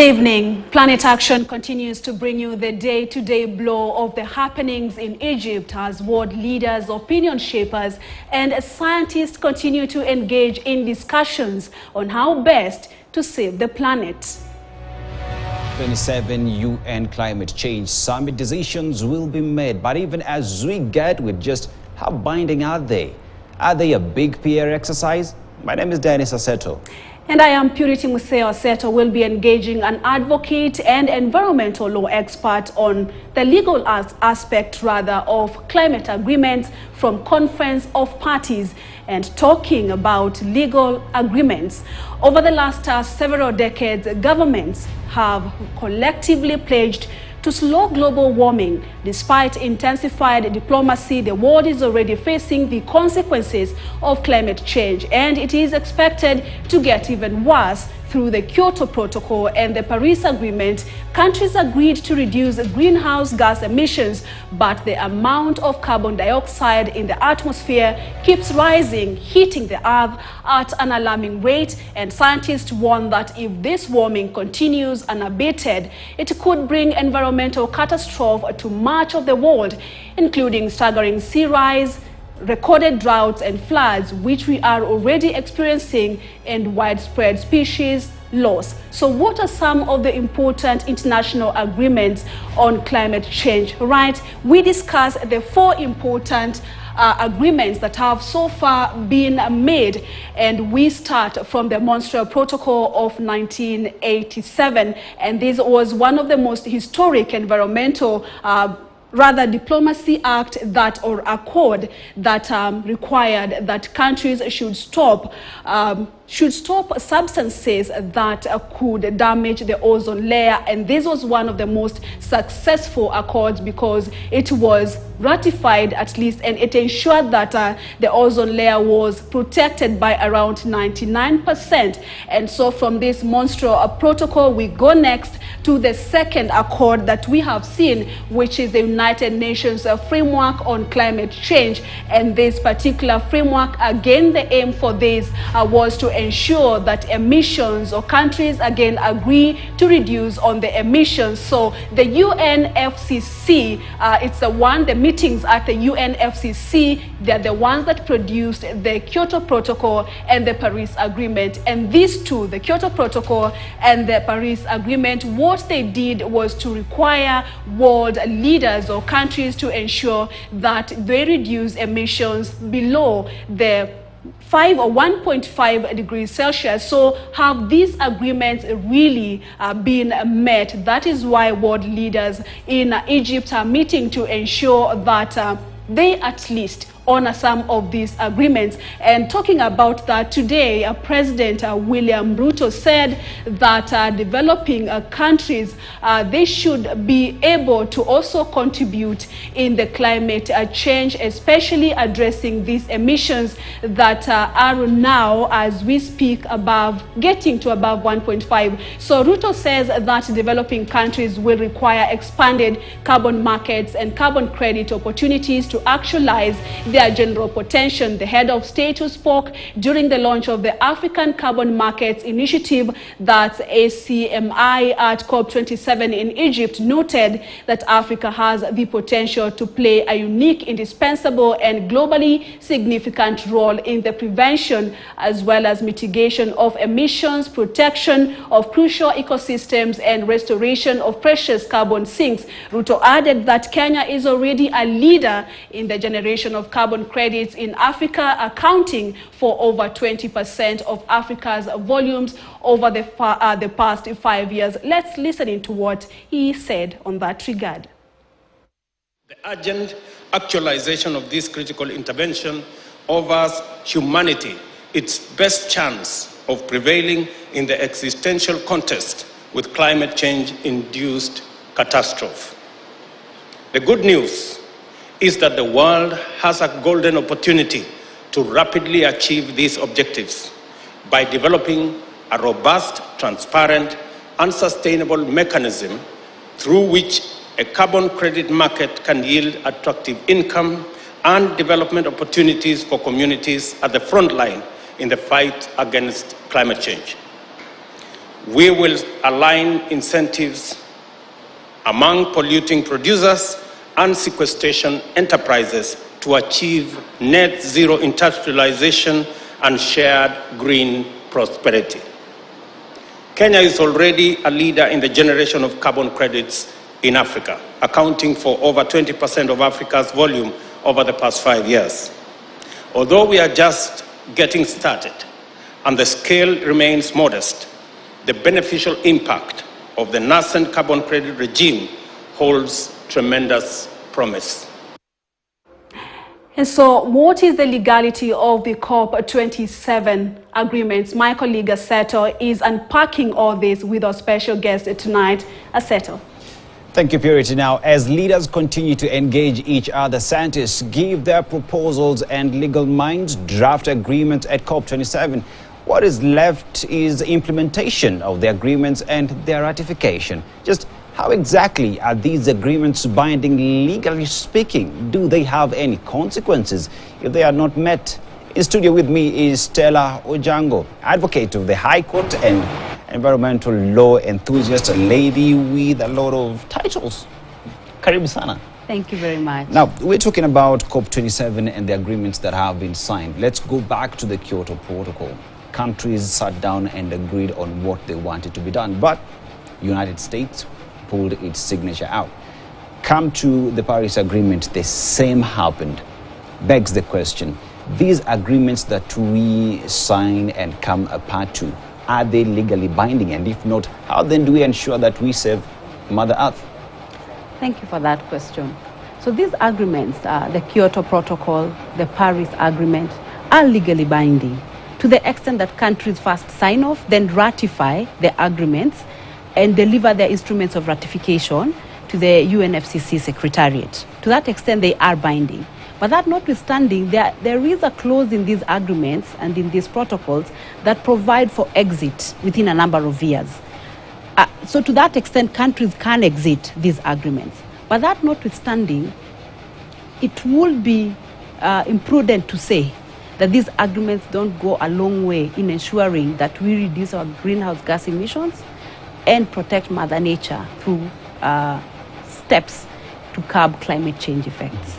Good evening. Planet Action continues to bring you the day-to-day blow of the happenings in Egypt as world leaders, opinion shapers, and scientists continue to engage in discussions on how best to save the planet. 27 UN Climate Change Summit decisions will be made, but even as we get with just how binding are they? Are they a big PR exercise? My name is Dennis Aseto. And I am Purity Museo Aseto. Will be engaging an advocate and environmental law expert on the legal aspect of climate agreements from Conference of Parties and talking about legal agreements. Over the last several decades, governments have collectively pledged to slow global warming. Despite intensified diplomacy, the world is already facing the consequences of climate change, and it is expected to get even worse. Through the Kyoto Protocol and the Paris Agreement, countries agreed to reduce greenhouse gas emissions, but the amount of carbon dioxide in the atmosphere keeps rising, hitting the earth at an alarming rate, and scientists warn that if this warming continues unabated, it could bring environmental catastrophe to much of the world, including staggering sea rise, recorded droughts and floods, which we are already experiencing, and widespread species loss. So what are some of the important international agreements on climate change? Right, we discuss the 4 important agreements that have so far been made, and we start from the Montreal Protocol of 1987, and this was one of the most historic environmental diplomacy act or accord that required that countries should stop substances that could damage the ozone layer. And this was one of the most successful accords because it was ratified at least, and it ensured that the ozone layer was protected by around 99%. And so from this Montreal Protocol, we go next to the second accord that we have seen, which is the United Nations Framework on Climate Change. And this particular framework, again, the aim for this was to ensure that emissions, or countries again agree to reduce on the emissions. So the UNFCCC, the meetings at the UNFCCC, they're the ones that produced the Kyoto Protocol and the Paris Agreement. And these two, the Kyoto Protocol and the Paris Agreement, what they did was to require world leaders or countries to ensure that they reduce emissions below the 1.5 degrees Celsius. So have these agreements really been met? That is why world leaders in Egypt are meeting to ensure that they at least honor some of these agreements. And talking about that today, President William Ruto said that developing countries, they should be able to also contribute in the climate change, especially addressing these emissions that are now, as we speak, getting to above 1.5. So Ruto says that developing countries will require expanded carbon markets and carbon credit opportunities to actualize their general potential. The head of state who spoke during the launch of the African Carbon Markets Initiative, that's ACMI, at COP27 in Egypt, noted that Africa has the potential to play a unique, indispensable, and globally significant role in the prevention as well as mitigation of emissions, protection of crucial ecosystems, and restoration of precious carbon sinks. Ruto added that Kenya is already a leader in the generation of carbon credits in Africa, accounting for over 20% of Africa's volumes over the past 5 years. Let's listen into what he said on that regard. The urgent actualization of this critical intervention offers humanity its best chance of prevailing in the existential contest with climate change-induced catastrophe. The good news is that the world has a golden opportunity to rapidly achieve these objectives by developing a robust, transparent, and sustainable mechanism through which a carbon credit market can yield attractive income and development opportunities for communities at the front line in the fight against climate change. We will align incentives among polluting producers and sequestration enterprises to achieve net zero industrialization and shared green prosperity. Kenya is already a leader in the generation of carbon credits in Africa, accounting for over 20% of Africa's volume over the past 5 years. Although we are just getting started and the scale remains modest, the beneficial impact of the nascent carbon credit regime holds tremendous promise. And so, what is the legality of the COP27 agreements? My colleague Aseto is unpacking all this with our special guest tonight. Aseto. Thank you, Purity. Now, as leaders continue to engage each other, scientists give their proposals and legal minds draft agreements at COP27. What is left is implementation of the agreements and their ratification. Just how exactly are these agreements binding, legally speaking? Do they have any consequences if they are not met? In studio with me is Stella Ojango, advocate of the High Court and environmental law enthusiast, a lady with a lot of titles. Karibu sana. Thank you very much. Now, we're talking about COP27 and the agreements that have been signed. Let's go back to the Kyoto Protocol. Countries sat down and agreed on what they wanted to be done, but United States pulled its signature out. Come to the Paris Agreement, the same happened. Begs the question, these agreements that we sign and come apart to, are they legally binding? And if not, how then do we ensure that we save Mother Earth? Thank you for that question. So these agreements, the Kyoto Protocol, the Paris Agreement, are legally binding to the extent that countries first sign off, then ratify the agreements and deliver their instruments of ratification to the UNFCCC Secretariat. To that extent, they are binding. But that notwithstanding, there is a clause in these agreements and in these protocols that provide for exit within a number of years. So to that extent, countries can exit these agreements. But that notwithstanding, it would be imprudent to say that these agreements don't go a long way in ensuring that we reduce our greenhouse gas emissions and protect Mother Nature through steps to curb climate change effects.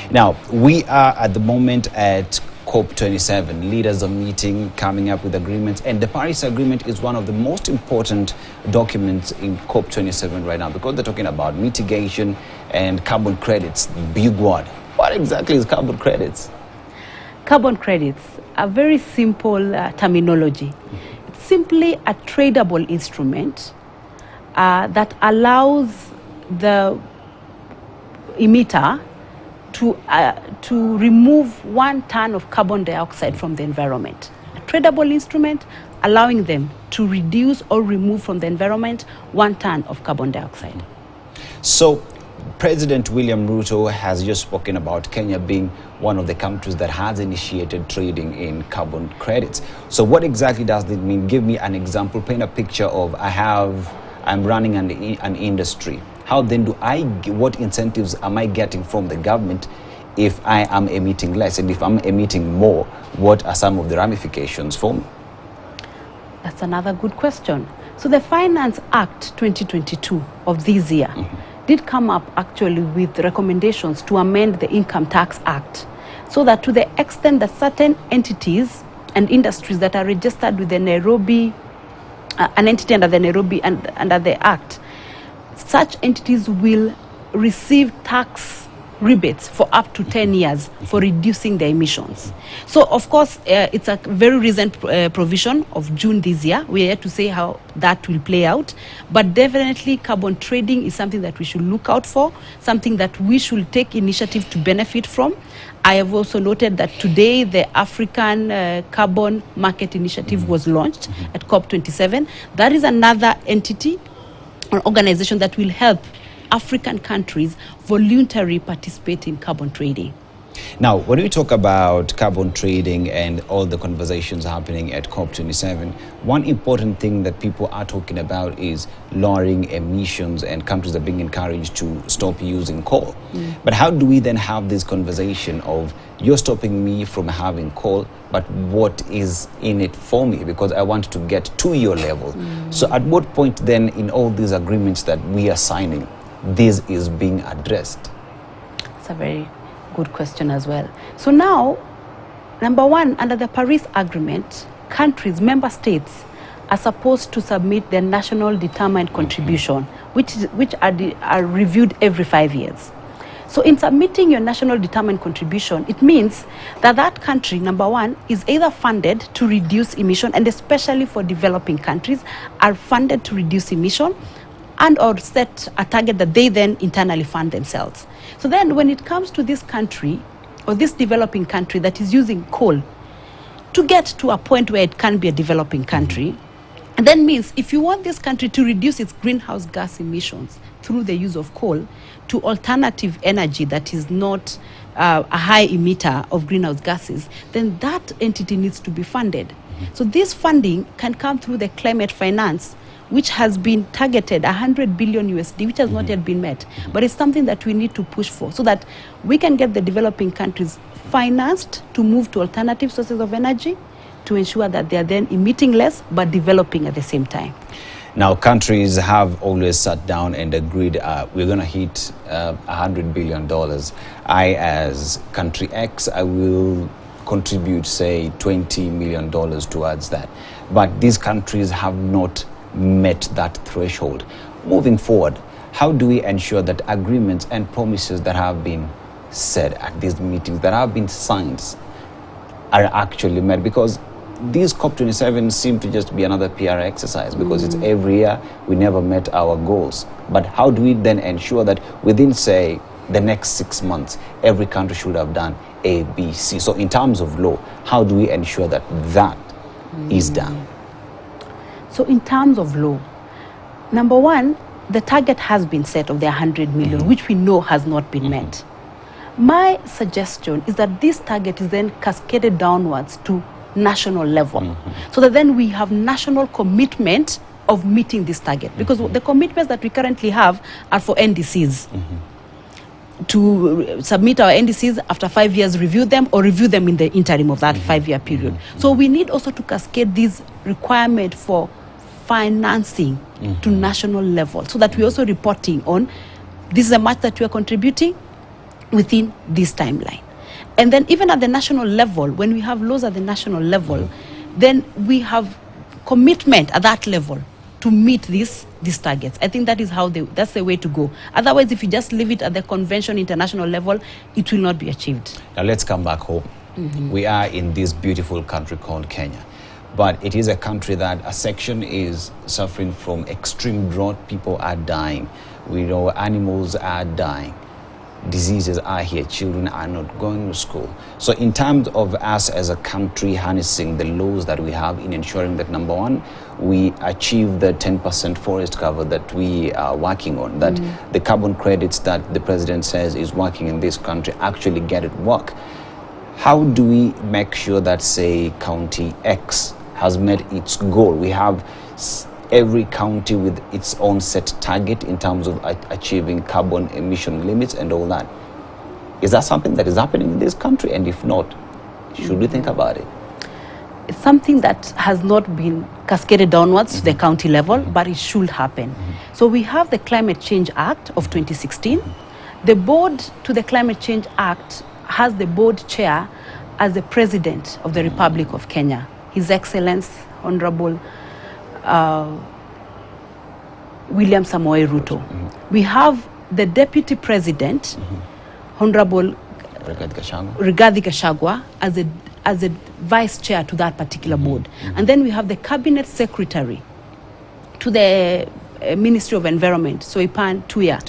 Now, we are at the moment at COP27. Leaders are meeting, coming up with agreements, and the Paris Agreement is one of the most important documents in COP27 right now because they're talking about mitigation and carbon credits, big word. What exactly is carbon credits? Carbon credits, a very simple terminology. It's simply a tradable instrument that allows the emitter to remove 1 ton of carbon dioxide from the environment. A tradable instrument allowing them to reduce or remove from the environment 1 ton of carbon dioxide. So, President William Ruto has just spoken about Kenya being one of the countries that has initiated trading in carbon credits. So what exactly does it mean? Give me an example, paint a picture of I'm running an industry. How then what incentives am I getting from the government if I am emitting less? And if I'm emitting more, what are some of the ramifications for me? That's another good question. So the Finance Act 2022 of this year did come up actually with recommendations to amend the Income Tax Act so that to the extent that certain entities and industries that are registered with the Nairobi, an entity under the Nairobi and under the Act, such entities will receive tax rebates for up to 10 years for reducing their emissions. So, of course, it's a very recent provision of June this year. We are yet to say how that will play out. But definitely carbon trading is something that we should look out for, something that we should take initiative to benefit from. I have also noted that today the African Carbon Market Initiative was launched at COP27. That is another entity or organization that will help African countries voluntarily participate in carbon trading. Now, when we talk about carbon trading and all the conversations happening at COP27, one important thing that people are talking about is lowering emissions, and countries are being encouraged to stop using coal. But how do we then have this conversation of you're stopping me from having coal, but what is in it for me? Because I want to get to your level. So at what point then in all these agreements that we are signing, this is being addressed? It's a very good question as well. So now, number one, under the Paris Agreement, countries, member states, are supposed to submit their national determined contribution, which are reviewed every 5 years. So in submitting your national determined contribution, it means that that country, number one, is either funded to reduce emission, and especially for developing countries, are funded to reduce emission, and or set a target that they then internally fund themselves. So then when it comes to this country, or this developing country that is using coal, to get to a point where it can be a developing country, and then means if you want this country to reduce its greenhouse gas emissions through the use of coal to alternative energy that is not a high emitter of greenhouse gases, then that entity needs to be funded. So this funding can come through the climate finance, which has been targeted 100 billion USD, which has not yet been met. But it's something that we need to push for so that we can get the developing countries financed to move to alternative sources of energy to ensure that they are then emitting less but developing at the same time. Now, countries have always sat down and agreed we're going to hit $100 billion. I, as country X, I will contribute, say, $20 million towards that. But these countries have not met that threshold. Moving forward, how do we ensure that agreements and promises that have been said at these meetings, that have been signed, are actually met? Because these COP27 seem to just be another PR exercise, because it's every year we never met our goals. But how do we then ensure that within, say, the next 6 months, every country should have done A, B, C? So in terms of law, how do we ensure that that is done? So in terms of law, number one, the target has been set of the 100 million, which we know has not been met. My suggestion is that this target is then cascaded downwards to national level, so that then we have national commitment of meeting this target. Because the commitments that we currently have are for NDCs. To submit our NDCs after 5 years, review them, or review them in the interim of that 5-year period. So we need also to cascade this requirement for financing to national level, so that we're also reporting on this is a much that we are contributing within this timeline. And then even at the national level, when we have laws at the national level, then we have commitment at that level to meet these targets. I think that is that's the way to go. Otherwise, if you just leave it at the convention international level, it will not be achieved. Now let's come back home. We are in this beautiful country called Kenya. But it is a country that a section is suffering from extreme drought. People are dying. We know animals are dying. Diseases are here. Children are not going to school. So in terms of us as a country harnessing the laws that we have in ensuring that, number one, we achieve the 10% forest cover that we are working on, that the carbon credits that the president says is working in this country actually get it work. How do we make sure that, say, County X has met its goal? We have every county with its own set target in terms of achieving carbon emission limits and all that. Is that something that is happening in this country? And if not, should we think about it? It's something that has not been cascaded downwards to the county level, but it should happen. So we have the Climate Change Act of 2016. The board to the Climate Change Act has the board chair as the President of the Republic of Kenya, His Excellency Honorable William Samoei Ruto. We have the Deputy President, Honorable Rigathi Gachagua, as a Vice Chair to that particular board. And then we have the Cabinet Secretary to the Ministry of Environment, Soipan Tuya,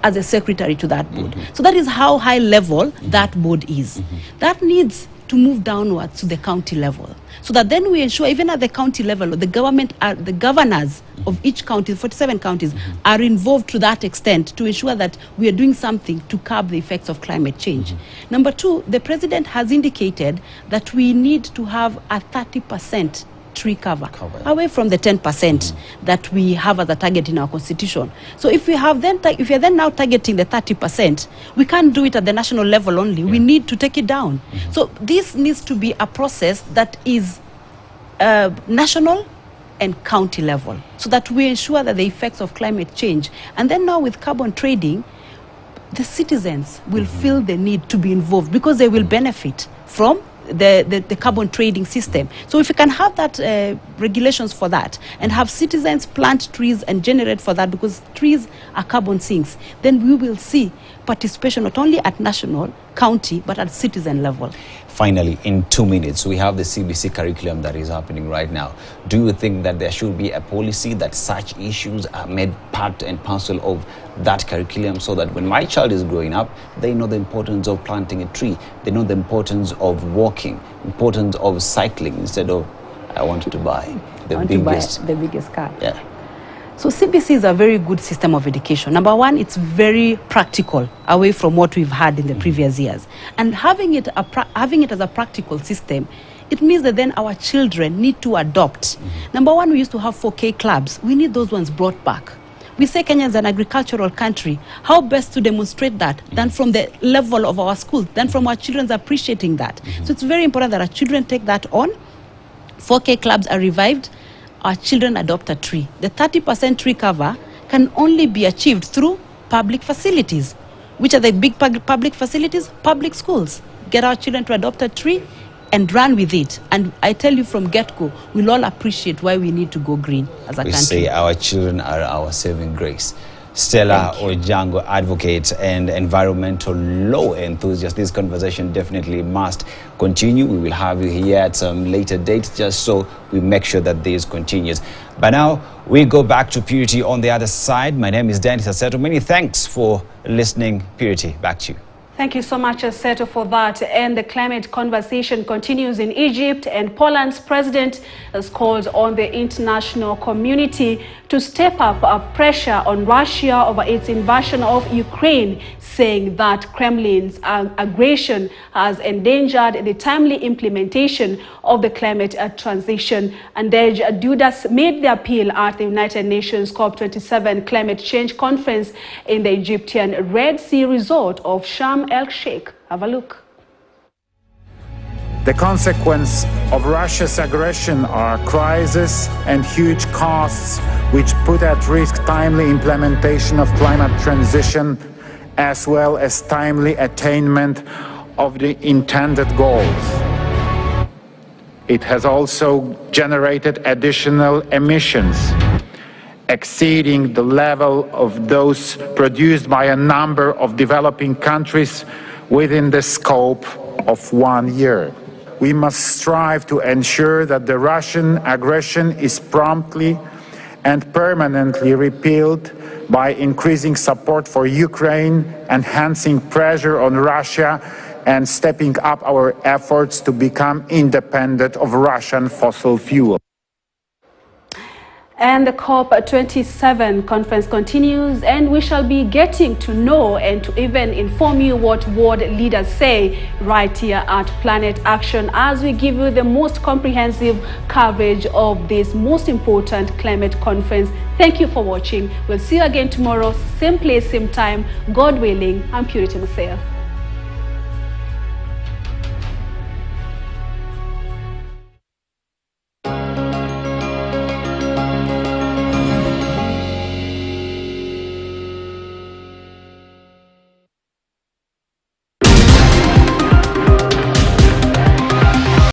as a secretary to that board. So that is how high level that board is. That needs to move downwards to the county level, so that then we ensure even at the county level, the governors of each county, 47 counties, are involved to that extent to ensure that we are doing something to curb the effects of climate change. Number two, the president has indicated that we need to have a 30% tree cover, away from the 10% that we have as a target in our constitution. So if we have then, if you're then now targeting the 30%, we can't do it at the national level only. We need to take it down. So this needs to be a process that is national and county level, so that we ensure that the effects of climate change. And then now with carbon trading, the citizens will feel the need to be involved because they will benefit from the carbon trading system. So if we can have that regulations for that, and have citizens plant trees and generate for that, because trees are carbon sinks, then we will see participation not only at national, county, but at citizen level. Finally, in 2 minutes, we have the CBC curriculum that is happening right now. Do you think that there should be a policy that such issues are made part and parcel of that curriculum, so that when my child is growing up, they know the importance of planting a tree, they know the importance of walking, importance of cycling, instead of I want to buy the biggest car. Yeah. So CBC is a very good system of education. Number one, it's very practical, away from what we've had in the previous years. And having it as a practical system, it means that then our children need to adopt. Number one, we used to have 4K clubs. We need those ones brought back. We say Kenya is an agricultural country. How best to demonstrate that than from the level of our schools, than from our children appreciating that. So it's very important that our children take that on. 4K clubs are revived. Our children adopt a tree. The 30% tree cover can only be achieved through public facilities. Which are the big public facilities? Public schools. Get our children to adopt a tree and run with it. And I tell you from get-go, we'll all appreciate why we need to go green as a country. We say our children are our saving grace. Stella Ojango, advocate and environmental law enthusiast. This conversation definitely must continue. We will have you here at some later date, just so we make sure that this continues. But now we go back to Purity on the other side. My name is Dennis Aseto. Many thanks for listening. Purity, back to you. Thank you so much, Aseto, for that. And the climate conversation continues in Egypt, and Poland's president has called on the international community to step up pressure on Russia over its invasion of Ukraine, saying that Kremlin's aggression has endangered the timely implementation of the climate transition. And Dudas made the appeal at the United Nations COP27 climate change conference in the Egyptian Red Sea resort of Sharm el-Sheikh. Have a look. The consequence of Russia's aggression are crisis and huge costs, which put at risk timely implementation of climate transition, as well as timely attainment of the intended goals. It has also generated additional emissions, exceeding the level of those produced by a number of developing countries within the scope of 1 year. We must strive to ensure that the Russian aggression is promptly and permanently repealed by increasing support for Ukraine, enhancing pressure on Russia, and stepping up our efforts to become independent of Russian fossil fuel. And the COP27 conference continues, and we shall be getting to know and to even inform you what world leaders say right here at Planet Action, as we give you the most comprehensive coverage of this most important climate conference. Thank you for watching. We'll see you again tomorrow, same place, same time. God willing, I'm Purity Musea.